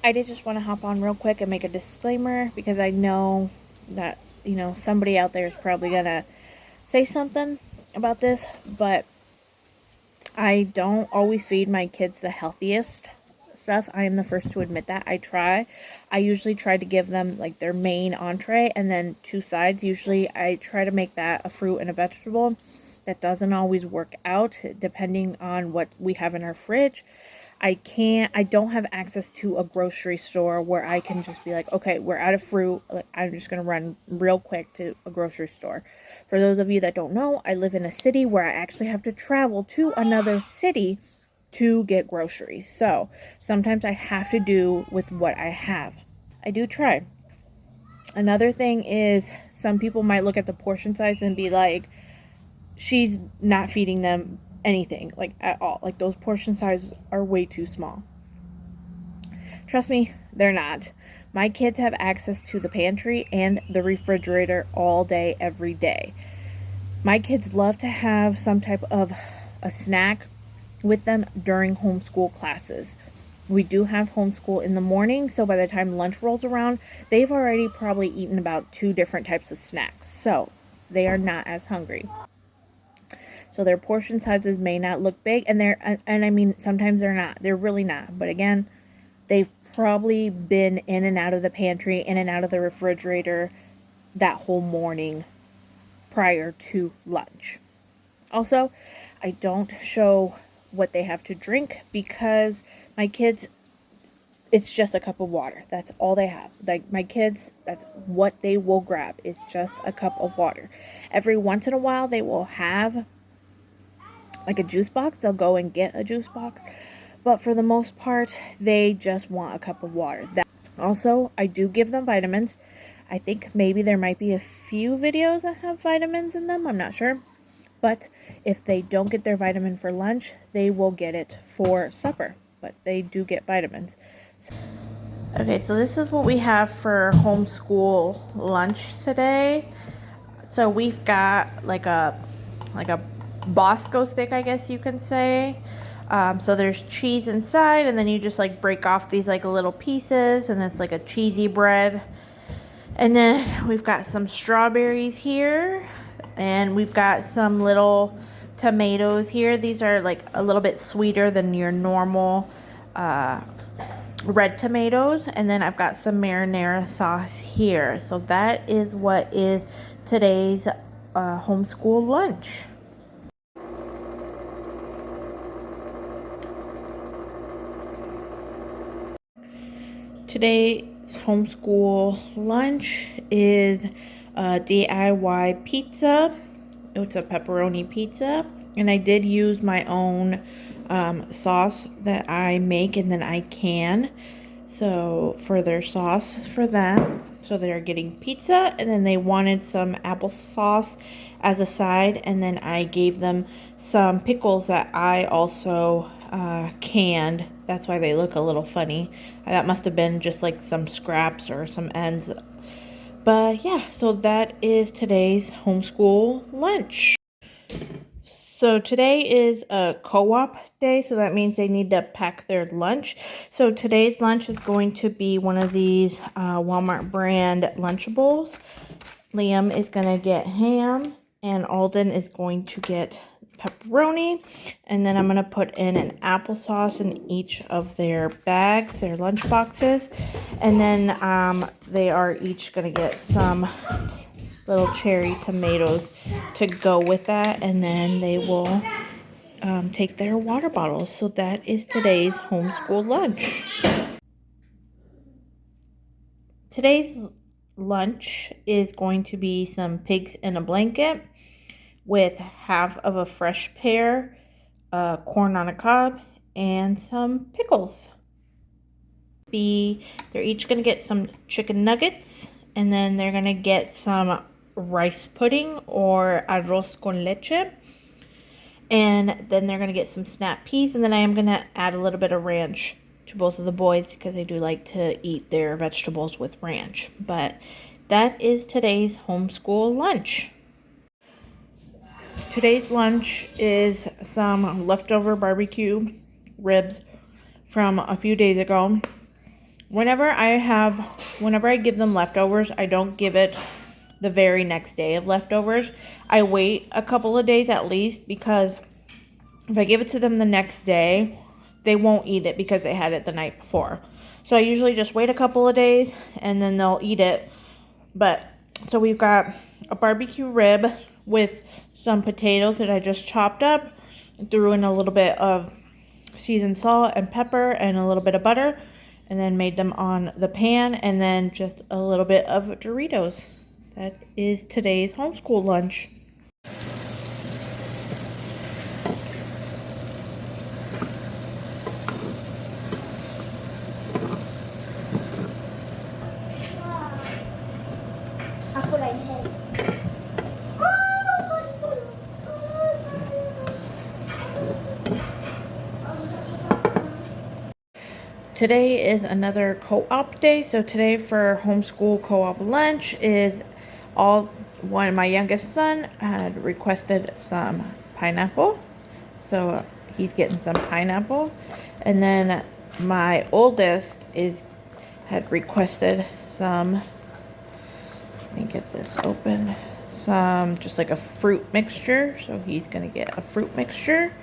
I did just want to hop on real quick and make a disclaimer because I know that, somebody out there is probably going to say something about this, but I don't always feed my kids the healthiest stuff. I am the first to admit that. I usually try to give them like their main entree and then two sides. Usually I try to make that a fruit and a vegetable. That doesn't always work out depending on what we have in our fridge. I don't have access to a grocery store where I can just be like, okay, we're out of fruit. Like, I'm just going to run real quick to a grocery store. For those of you that don't know, I live in a city where I actually have to travel to another city to get groceries. So sometimes I have to do with what I have. I do try. Another thing is some people might look at the portion size and be like, she's not feeding them anything, like at all. Like those portion sizes are way too small. Trust me, they're not. My kids have access to the pantry and the refrigerator all day, every day. My kids love to have some type of a snack with them during homeschool classes. We do have homeschool in the morning, so by the time lunch rolls around, they've already probably eaten about 2 different types of snacks. So they are not as hungry. So their portion sizes may not look big, and I mean, sometimes they're not. They're really not. But again, they've probably been in and out of the pantry, in and out of the refrigerator that whole morning prior to lunch. Also, I don't show what they have to drink because my kids, it's just a cup of water. That's all they have. Like my kids, that's what they will grab, is just a cup of water. Every once in a while, they will have like a juice box. They'll go and get a juice box. But for the most part, they just want a cup of water. Also, I do give them vitamins. I think maybe there might be a few videos that have vitamins in them. I'm not sure. But if they don't get their vitamin for lunch, they will get it for supper. But they do get vitamins. Okay, so this is what we have for homeschool lunch today. So we've got like a Bosco stick, I guess you can say. So there's cheese inside, and then you just like break off these like little pieces, and it's like a cheesy bread. And then we've got some strawberries here, and we've got some little tomatoes here. These are like a little bit sweeter than your normal red tomatoes. And then I've got some marinara sauce here. So that is what is today's homeschool lunch. Today's homeschool lunch is a DIY pizza. It's a pepperoni pizza, and I did use my own sauce that I make and then I can. So for their sauce for them, so they're getting pizza, and then they wanted some applesauce as a side, and then I gave them some pickles that I also canned. That's why they look a little funny. That must have been just like some scraps or some ends. But yeah, so that is today's homeschool lunch. So today is a co-op day, so that means they need to pack their lunch. So today's lunch is going to be one of these Walmart brand Lunchables. Liam is going to get ham, and Alden is going to get pepperoni. And then I'm going to put in an applesauce in each of their bags, their lunch boxes. And then they are each going to get some little cherry tomatoes to go with that, and then they will take their water bottles. So that is today's homeschool lunch. Today's lunch is going to be some pigs in a blanket with half of a fresh pear, corn on a cob, and some pickles. They're each going to get some chicken nuggets, and then they're going to get some rice pudding or arroz con leche, and then they're going to get some snap peas, and then I am going to add a little bit of ranch to both of the boys because they do like to eat their vegetables with ranch. But that is today's homeschool lunch. Today's lunch is some leftover barbecue ribs from a few days ago. whenever I give them leftovers, I don't give it the very next day of leftovers. I wait a couple of days at least, because if I give it to them the next day, they won't eat it because they had it the night before. So I usually just wait a couple of days and then they'll eat it. But so we've got a barbecue rib with some potatoes that I just chopped up, threw in a little bit of seasoned salt and pepper and a little bit of butter, and then made them on the pan, and then just a little bit of Doritos. That is today's homeschool lunch. Today is another co-op day. So today for homeschool co-op lunch is my youngest son had requested some pineapple. So he's getting some pineapple. And then my oldest had requested some, let me get this open, some just like a fruit mixture. So he's gonna get a fruit mixture.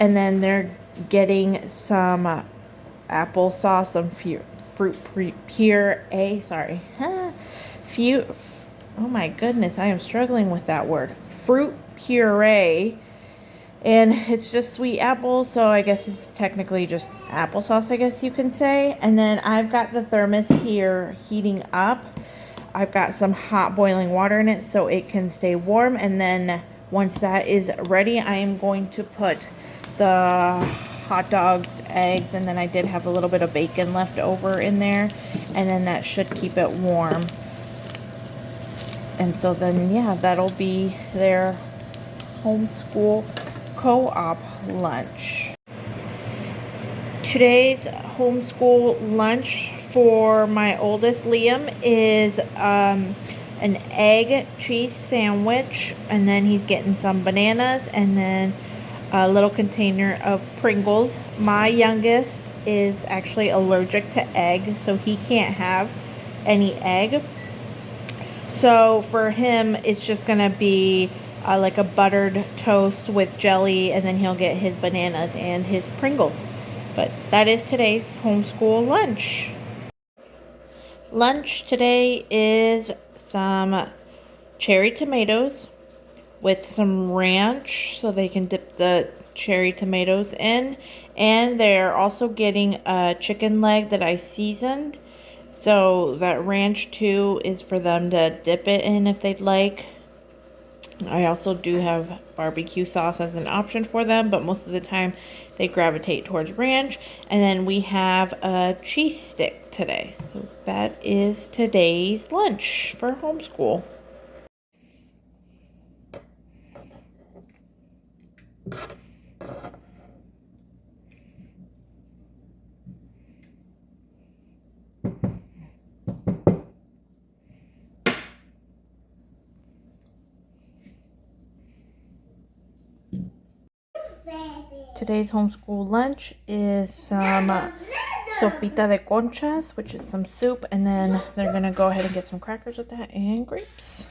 And then they're getting some applesauce, some fruit puree, sorry. Oh my goodness, I am struggling with that word. Fruit puree. And it's just sweet apple, so I guess it's technically just applesauce, I guess you can say. And then I've got the thermos here heating up. I've got some hot boiling water in it so it can stay warm. And then once that is ready, I am going to put the hot dogs, eggs, and then I did have a little bit of bacon left over in there, and then that should keep it warm. And so then, yeah, that'll be their homeschool co-op lunch. Today's homeschool lunch for my oldest Liam is an egg cheese sandwich, and then he's getting some bananas, and then a little container of Pringles. My youngest is actually allergic to egg, so he can't have any egg. So for him, it's just gonna be like a buttered toast with jelly, and then he'll get his bananas and his Pringles. But that is today's homeschool lunch. Lunch today is some cherry tomatoes with some ranch, so they can dip the cherry tomatoes in. And they're also getting a chicken leg that I seasoned, so that ranch too is for them to dip it in if they'd like. I also do have barbecue sauce as an option for them, but most of the time they gravitate towards ranch. And then we have a cheese stick today. So that is today's lunch for homeschool. Today's homeschool lunch is some sopita de conchas, which is some soup, and then they're gonna go ahead and get some crackers with that and grapes.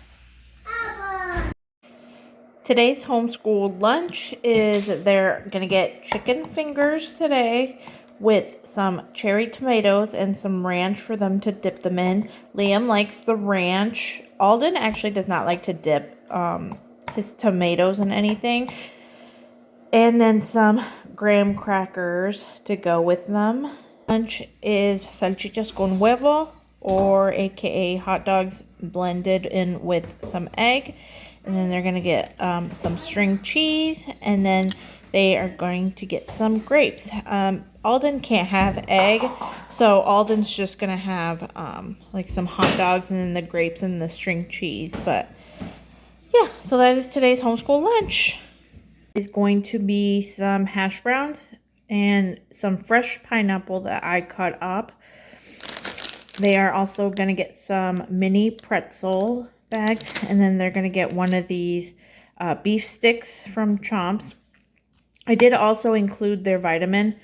Today's homeschool lunch is they're gonna get chicken fingers today with some cherry tomatoes and some ranch for them to dip them in. Liam likes the ranch. Alden actually does not like to dip his tomatoes in anything. And then some graham crackers to go with them. Lunch is salchichas con huevo, or aka hot dogs blended in with some egg. And then they're going to get some string cheese, and then they are going to get some grapes. Alden can't have egg, so Alden's just going to have like some hot dogs and then the grapes and the string cheese. But yeah, so that is today's homeschool lunch. Is going to be some hash browns and some fresh pineapple that I cut up. They are also going to get some mini pretzel bags, and then they're going to get one of these beef sticks from Chomps. I did also include their vitamin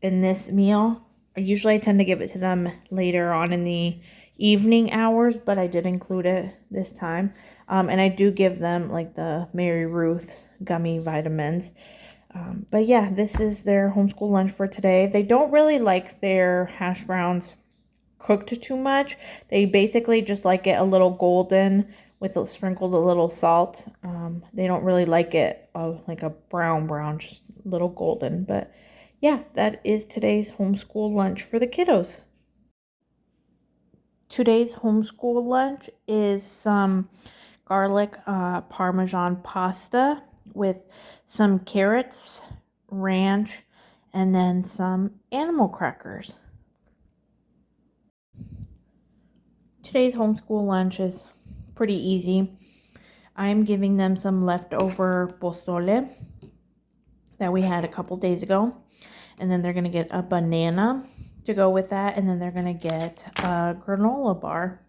in this meal, Usually I tend to give it to them later on in the evening hours, but I did include it this time. And I do give them like the Mary Ruth gummy vitamins. But yeah, this is their homeschool lunch for today. They don't really like their hash browns cooked too much. They basically just like it a little golden with sprinkled a little salt. They don't really like it like a brown, just a little golden. But yeah, that is today's homeschool lunch for the kiddos. Today's homeschool lunch is some garlic parmesan pasta with some carrots, ranch, and then some animal crackers. Today's homeschool lunch is pretty easy. I'm giving them some leftover pozole that we had a couple days ago. And then they're going to get a banana to go with that. And then they're going to get a granola bar.